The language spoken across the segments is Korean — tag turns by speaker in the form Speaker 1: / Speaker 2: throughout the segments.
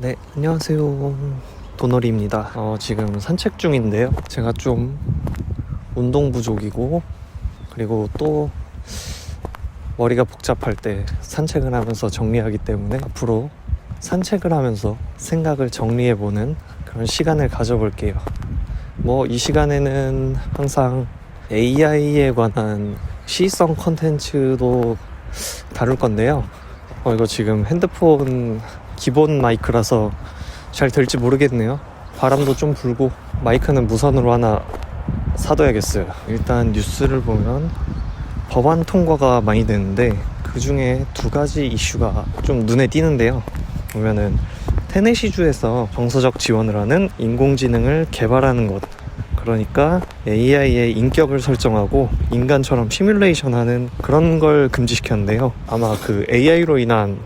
Speaker 1: 네, 안녕하세요. 도너리입니다. 지금 산책 중인데요. 제가 좀 운동 부족이고, 그리고 또 머리가 복잡할 때 산책을 하면서 정리하기 때문에 앞으로 산책을 하면서 생각을 정리해보는 그런 시간을 가져볼게요. 이 시간에는 항상 AI에 관한 시성 컨텐츠도 다룰 건데요. 이거 지금 핸드폰 기본 마이크라서 잘 될지 모르겠네요. 바람도 좀 불고 마이크는 무선으로 하나 사둬야겠어요. 일단 뉴스를 보면 법안 통과가 많이 되는데 그 중에 두 가지 이슈가 좀 눈에 띄는데요. 보면은 테네시주에서 정서적 지원을 하는 인공지능을 개발하는 것, 그러니까 AI의 인격을 설정하고 인간처럼 시뮬레이션하는 그런 걸 금지시켰는데요. 아마 그 AI로 인한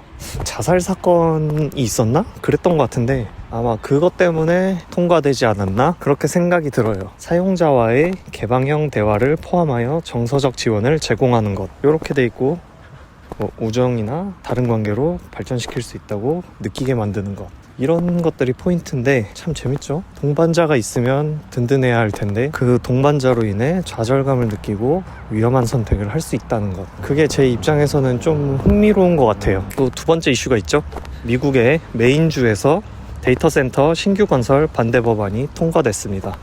Speaker 1: 자살 사건이 있었나? 그랬던 것 같은데 아마 그것 때문에 통과되지 않았나? 그렇게 생각이 들어요. 사용자와의 개방형 대화를 포함하여 정서적 지원을 제공하는 것, 이렇게 돼 있고 우정이나 다른 관계로 발전시킬 수 있다고 느끼게 만드는 것, 이런 것들이 포인트인데 참 재밌죠? 동반자가 있으면 든든해야 할 텐데 그 동반자로 인해 좌절감을 느끼고 위험한 선택을 할 수 있다는 것, 그게 제 입장에서는 좀 흥미로운 것 같아요. 또 두 번째 이슈가 있죠. 미국의 메인주에서 데이터 센터 신규 건설 반대 법안이 통과됐습니다.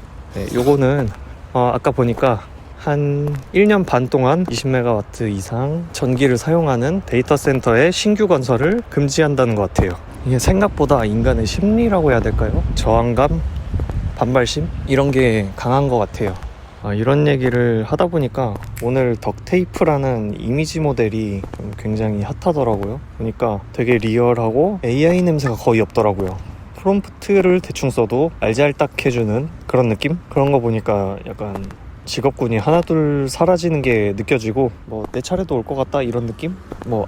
Speaker 1: 요거는 아까 보니까 한 1년 반 동안 20메가와트 이상 전기를 사용하는 데이터 센터의 신규 건설을 금지한다는 것 같아요. 이게 생각보다 인간의 심리라고 해야 될까요? 저항감, 반발심? 이런 게 강한 것 같아요. 이런 얘기를 하다 보니까 오늘 덕테이프라는 이미지 모델이 굉장히 핫하더라고요. 보니까 되게 리얼하고 AI 냄새가 거의 없더라고요. 프롬프트를 대충 써도 알잘딱 해주는 그런 느낌? 그런 거 보니까 약간 직업군이 하나둘 사라지는 게 느껴지고 내 차례도 올 것 같다, 이런 느낌?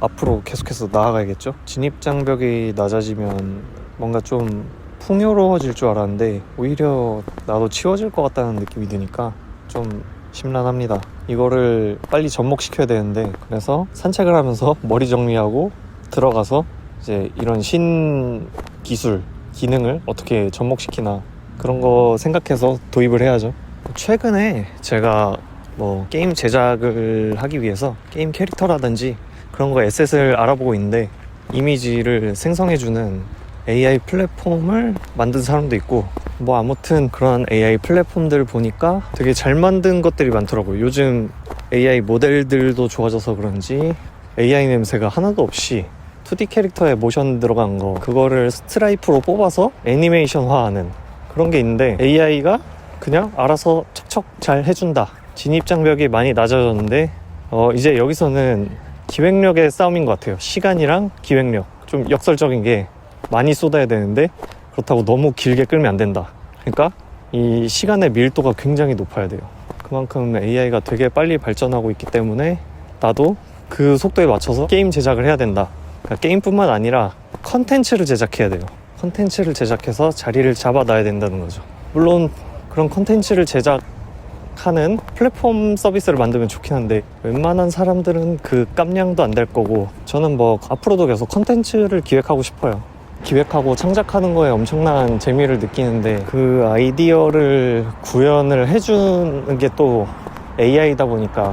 Speaker 1: 앞으로 계속해서 나아가야겠죠? 진입장벽이 낮아지면 뭔가 좀 풍요로워질 줄 알았는데 오히려 나도 치워질 것 같다는 느낌이 드니까 좀 심란합니다. 이거를 빨리 접목시켜야 되는데, 그래서 산책을 하면서 머리 정리하고 들어가서 이제 이런 신기술, 기능을 어떻게 접목시키나 그런 거 생각해서 도입을 해야죠. 최근에 제가 게임 제작을 하기 위해서 게임 캐릭터라든지 그런 거 에셋을 알아보고 있는데, 이미지를 생성해주는 AI 플랫폼을 만든 사람도 있고 아무튼 그런 AI 플랫폼들 보니까 되게 잘 만든 것들이 많더라고요. 요즘 AI 모델들도 좋아져서 그런지 AI 냄새가 하나도 없이 2D 캐릭터에 모션 들어간 거, 그거를 스트라이프로 뽑아서 애니메이션화하는 그런 게 있는데 AI가 그냥 알아서 척척 잘 해준다. 진입장벽이 많이 낮아졌는데 이제 여기서는 기획력의 싸움인 것 같아요. 시간이랑 기획력, 좀 역설적인 게 많이 쏟아야 되는데 그렇다고 너무 길게 끌면 안 된다. 그러니까 이 시간의 밀도가 굉장히 높아야 돼요. 그만큼 AI가 되게 빨리 발전하고 있기 때문에 나도 그 속도에 맞춰서 게임 제작을 해야 된다. 그러니까 게임뿐만 아니라 컨텐츠를 제작해야 돼요. 컨텐츠를 제작해서 자리를 잡아놔야 된다는 거죠. 물론 그런 컨텐츠를 제작하는 플랫폼 서비스를 만들면 좋긴 한데 웬만한 사람들은 그 깜냥도 안 될 거고, 저는 앞으로도 계속 컨텐츠를 기획하고 싶어요. 기획하고 창작하는 거에 엄청난 재미를 느끼는데 그 아이디어를 구현을 해주는 게 또 AI다 보니까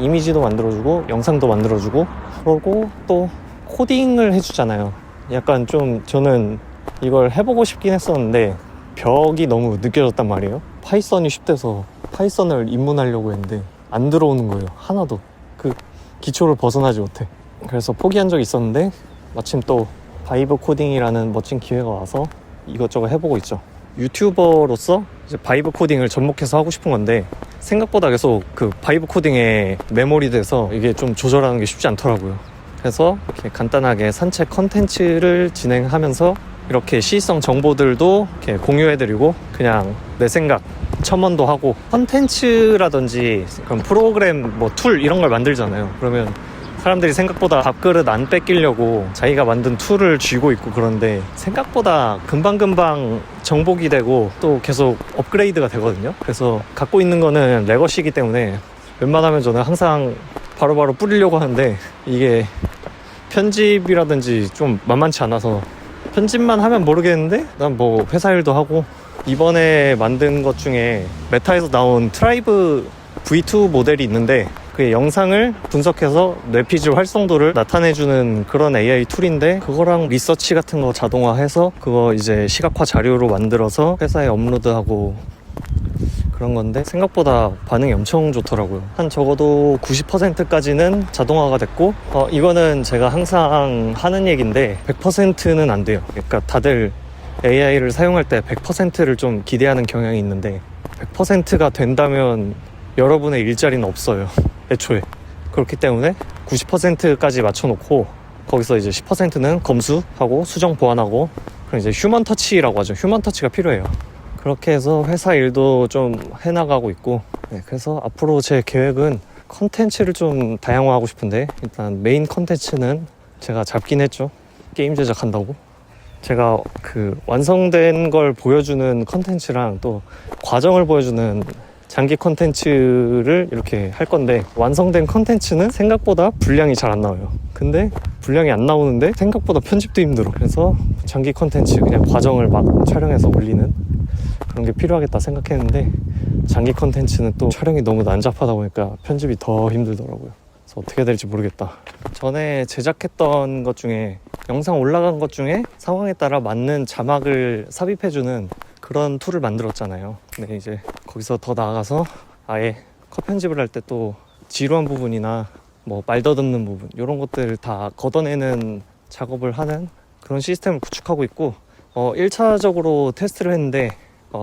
Speaker 1: 이미지도 만들어주고 영상도 만들어주고 그러고 또 코딩을 해주잖아요. 약간 좀 저는 이걸 해보고 싶긴 했었는데 벽이 너무 느껴졌단 말이에요. 파이썬이 쉽대서 파이썬을 입문하려고 했는데 안 들어오는 거예요. 하나도. 그 기초를 벗어나지 못해. 그래서 포기한 적이 있었는데 마침 또 바이브 코딩이라는 멋진 기회가 와서 이것저것 해보고 있죠. 유튜버로서 이제 바이브 코딩을 접목해서 하고 싶은 건데 생각보다 계속 그 바이브 코딩에 메모리 돼서 이게 좀 조절하는 게 쉽지 않더라고요. 그래서 이렇게 간단하게 산책 컨텐츠를 진행하면서 이렇게 시성 정보들도 이렇게 공유해드리고 그냥 내 생각 첨언도 하고, 컨텐츠라든지 그런 프로그램 툴 이런 걸 만들잖아요. 그러면 사람들이 생각보다 밥그릇 안 뺏기려고 자기가 만든 툴을 쥐고 있고, 그런데 생각보다 금방금방 정복이 되고 또 계속 업그레이드가 되거든요. 그래서 갖고 있는 거는 레거시이기 때문에 웬만하면 저는 항상 바로바로 뿌리려고 하는데 이게 편집이라든지 좀 만만치 않아서 편집만 하면 모르겠는데 난 뭐 회사 일도 하고 이번에 만든 것 중에 메타에서 나온 트라이브 V2 모델이 있는데 그 영상을 분석해서 뇌피질 활성도를 나타내주는 그런 AI 툴인데 그거랑 리서치 같은 거 자동화해서 그거 이제 시각화 자료로 만들어서 회사에 업로드하고 그런 건데 생각보다 반응이 엄청 좋더라고요. 한 적어도 90%까지는 자동화가 됐고 이거는 제가 항상 하는 얘기인데 100%는 안 돼요. 그러니까 다들 AI를 사용할 때 100%를 좀 기대하는 경향이 있는데 100%가 된다면 여러분의 일자리는 없어요. 애초에. 그렇기 때문에 90%까지 맞춰놓고 거기서 이제 10%는 검수하고 수정 보완하고 그럼 이제 휴먼 터치라고 하죠. 휴먼 터치가 필요해요. 그렇게 해서 회사 일도 좀 해나가고 있고 그래서 앞으로 제 계획은 컨텐츠를 좀 다양화하고 싶은데 일단 메인 컨텐츠는 제가 잡긴 했죠. 게임 제작한다고. 제가 그 완성된 걸 보여주는 컨텐츠랑 또 과정을 보여주는 장기 컨텐츠를 이렇게 할 건데 완성된 컨텐츠는 생각보다 분량이 잘 안 나와요. 근데 분량이 안 나오는데 생각보다 편집도 힘들어. 그래서 장기 컨텐츠 그냥 과정을 막 촬영해서 올리는 그런 게 필요하겠다 생각했는데 장기 컨텐츠는 또 촬영이 너무 난잡하다 보니까 편집이 더 힘들더라고요. 그래서 어떻게 해야 될지 모르겠다. 전에 제작했던 것 중에 영상 올라간 것 중에 상황에 따라 맞는 자막을 삽입해주는 그런 툴을 만들었잖아요. 근데 이제 거기서 더 나아가서 아예 컷 편집을 할 때 또 지루한 부분이나 뭐 말 더듬는 부분 이런 것들 다 걷어내는 작업을 하는 그런 시스템을 구축하고 있고 1차적으로 테스트를 했는데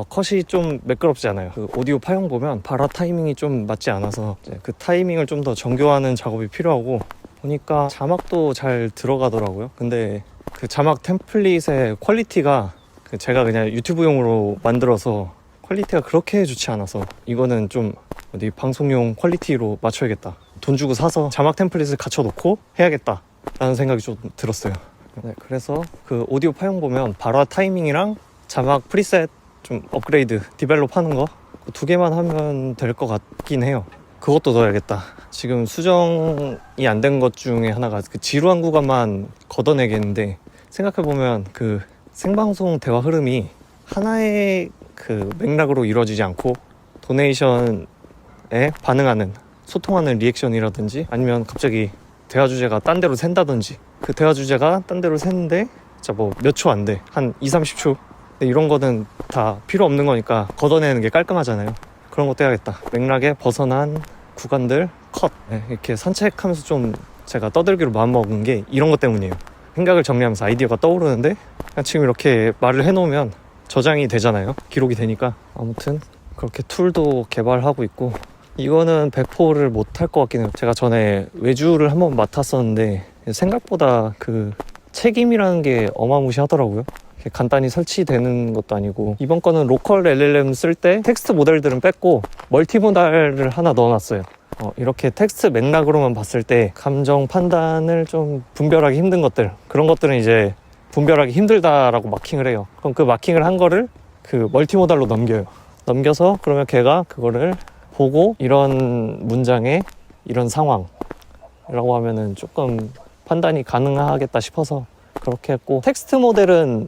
Speaker 1: 컷이 좀 매끄럽지 않아요. 그 오디오 파형 보면 발화 타이밍이 좀 맞지 않아서 이제 그 타이밍을 좀 더 정교화하는 작업이 필요하고 보니까 자막도 잘 들어가더라고요. 근데 그 자막 템플릿의 퀄리티가 제가 그냥 유튜브용으로 만들어서 퀄리티가 그렇게 좋지 않아서 이거는 좀 어디 방송용 퀄리티로 맞춰야겠다. 돈 주고 사서 자막 템플릿을 갖춰놓고 해야겠다 라는 생각이 좀 들었어요. 그래서 그 오디오 파형 보면 발화 타이밍이랑 자막 프리셋 좀 업그레이드 디벨롭 하는 거 두 개만 하면 될 것 같긴 해요. 그것도 넣어야겠다. 지금 수정이 안 된 것 중에 하나가 그 지루한 구간만 걷어내겠는데 생각해보면 그 생방송 대화 흐름이 하나의 그 맥락으로 이루어지지 않고 도네이션에 반응하는 소통하는 리액션이라든지 아니면 갑자기 대화 주제가 딴 데로 샌다든지 그 대화 주제가 딴 데로 샜는데 진짜 뭐 몇 초 안 돼. 한 2-30초. 근데 이런 거는 다 필요 없는 거니까 걷어내는 게 깔끔하잖아요. 그런 것도 해야겠다. 맥락에 벗어난 구간들 컷. 이렇게 산책하면서 좀 제가 떠들기로 마음먹은 게 이런 것 때문이에요. 생각을 정리하면서 아이디어가 떠오르는데 그냥 지금 이렇게 말을 해놓으면 저장이 되잖아요. 기록이 되니까. 아무튼 그렇게 툴도 개발하고 있고 이거는 배포를 못할 것 같긴 해요. 제가 전에 외주를 한번 맡았었는데 생각보다 그 책임이라는 게 어마무시하더라고요. 간단히 설치되는 것도 아니고 이번 거는 로컬 LLM 쓸 때 텍스트 모델들은 뺐고 멀티모달을 하나 넣어놨어요. 이렇게 텍스트 맥락으로만 봤을 때 감정 판단을 좀 분별하기 힘든 것들 그런 것들은 이제 분별하기 힘들다라고 마킹을 해요. 그럼 그 마킹을 한 거를 그 멀티모달로 넘겨요. 넘겨서 그러면 걔가 그거를 보고 이런 문장에 이런 상황이라고 하면은 조금 판단이 가능하겠다 싶어서 그렇게 했고 텍스트 모델은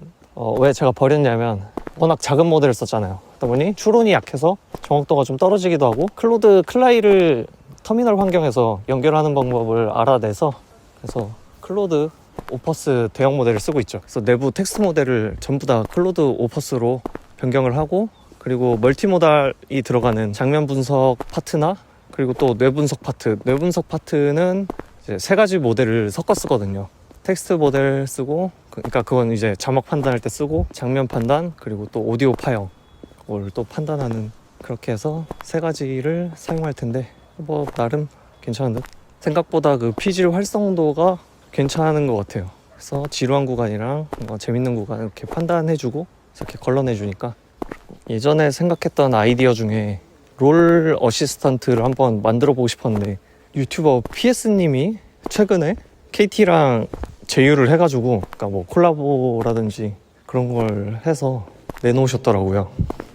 Speaker 1: 왜 제가 버렸냐면 워낙 작은 모델을 썼잖아요. 그러다 보니 추론이 약해서 정확도가 좀 떨어지기도 하고 클로드 클라이를 터미널 환경에서 연결하는 방법을 알아내서 그래서 클로드 오퍼스 대형 모델을 쓰고 있죠. 그래서 내부 텍스트 모델을 전부 다 클로드 오퍼스로 변경을 하고 그리고 멀티모달이 들어가는 장면 분석 파트나 그리고 또 뇌분석 파트 뇌분석 파트는 이제 세 가지 모델을 섞어 쓰거든요. 텍스트 모델 쓰고 그러니까 그건 이제 자막 판단할 때 쓰고 장면 판단 그리고 또 오디오 파형 그걸 또 판단하는 그렇게 해서 세 가지를 사용할 텐데 뭐 나름 괜찮은 듯 생각보다 그 피질 활성도가 괜찮은 것 같아요. 그래서 지루한 구간이랑 재밌는 구간 이렇게 판단해주고 이렇게 걸러내주니까 예전에 생각했던 아이디어 중에 롤 어시스턴트를 한번 만들어 보고 싶었는데 유튜버 PS님이 최근에 KT랑 제휴를 해가지고 그러니까 뭐 콜라보라든지 그런 걸 해서 내놓으셨더라고요.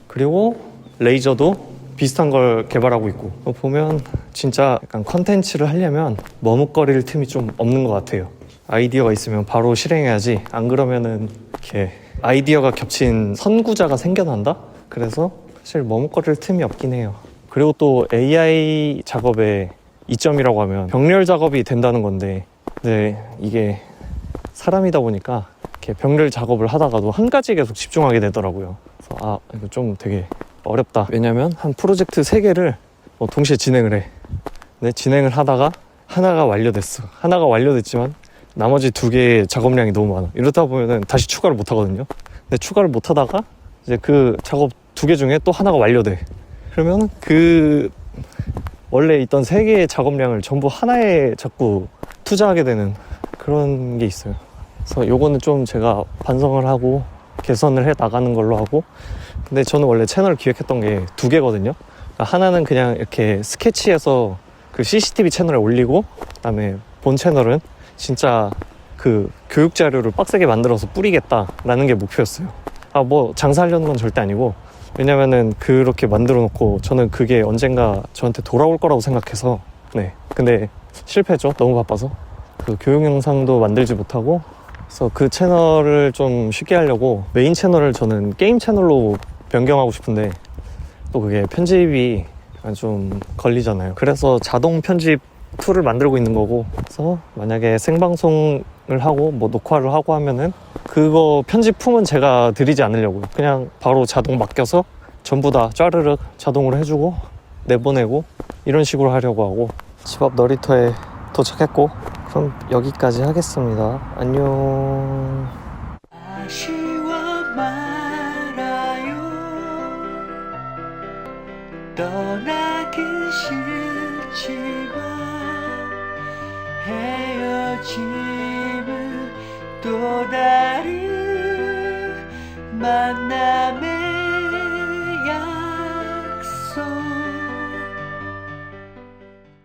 Speaker 1: 그리고 레이저도 비슷한 걸 개발하고 있고 보면 진짜 약간 컨텐츠를 하려면 머뭇거릴 틈이 좀 없는 것 같아요. 아이디어가 있으면 바로 실행해야지 안 그러면은 이렇게 아이디어가 겹친 선구자가 생겨난다? 그래서 사실 머뭇거릴 틈이 없긴 해요. 그리고 또 AI 작업의 이점이라고 하면 병렬 작업이 된다는 건데, 근데 이게 사람이다 보니까 이렇게 병렬 작업을 하다가도 한 가지에 계속 집중하게 되더라고요. 그래서 이거 좀 되게 어렵다. 왜냐면 한 프로젝트 3개를 동시에 진행을 해. 근데 진행을 하다가 하나가 완료됐어. 하나가 완료됐지만 나머지 2개의 작업량이 너무 많아. 이러다 보면은 다시 추가를 못 하거든요. 근데 추가를 못 하다가 이제 그 작업 2개 중에 또 하나가 완료돼. 그러면 그 원래 있던 3개의 작업량을 전부 하나에 자꾸 투자하게 되는 그런 게 있어요. 그래서 요거는 좀 제가 반성을 하고 개선을 해 나가는 걸로 하고, 근데 저는 원래 채널 기획했던 게 2개거든요. 그러니까 하나는 그냥 이렇게 스케치해서 그 CCTV 채널에 올리고, 그다음에 본 채널은 진짜 그 교육 자료를 빡세게 만들어서 뿌리겠다라는 게 목표였어요. 뭐 장사하려는 건 절대 아니고, 왜냐면은 그렇게 만들어 놓고 저는 그게 언젠가 저한테 돌아올 거라고 생각해서. 네, 근데 실패했죠. 너무 바빠서 그 교육 영상도 만들지 못하고. 그래서 그 채널을 좀 쉽게 하려고 메인 채널을 저는 게임 채널로 변경하고 싶은데, 또 그게 편집이 좀 걸리잖아요. 그래서 자동 편집 툴을 만들고 있는 거고, 그래서 만약에 생방송을 하고 뭐 녹화를 하고 하면은 그거 편집품은 제가 드리지 않으려고요. 그냥 바로 자동 맡겨서 전부 다 짜르륵 자동으로 해주고 내보내고 이런 식으로 하려고 하고. 집 앞 놀이터에 도착했고, 그럼 여기까지 하겠습니다. 안녕.
Speaker 2: 아쉬워 말아요. 떠나긴 싫지만 헤어짐은 또 다른 만남의 약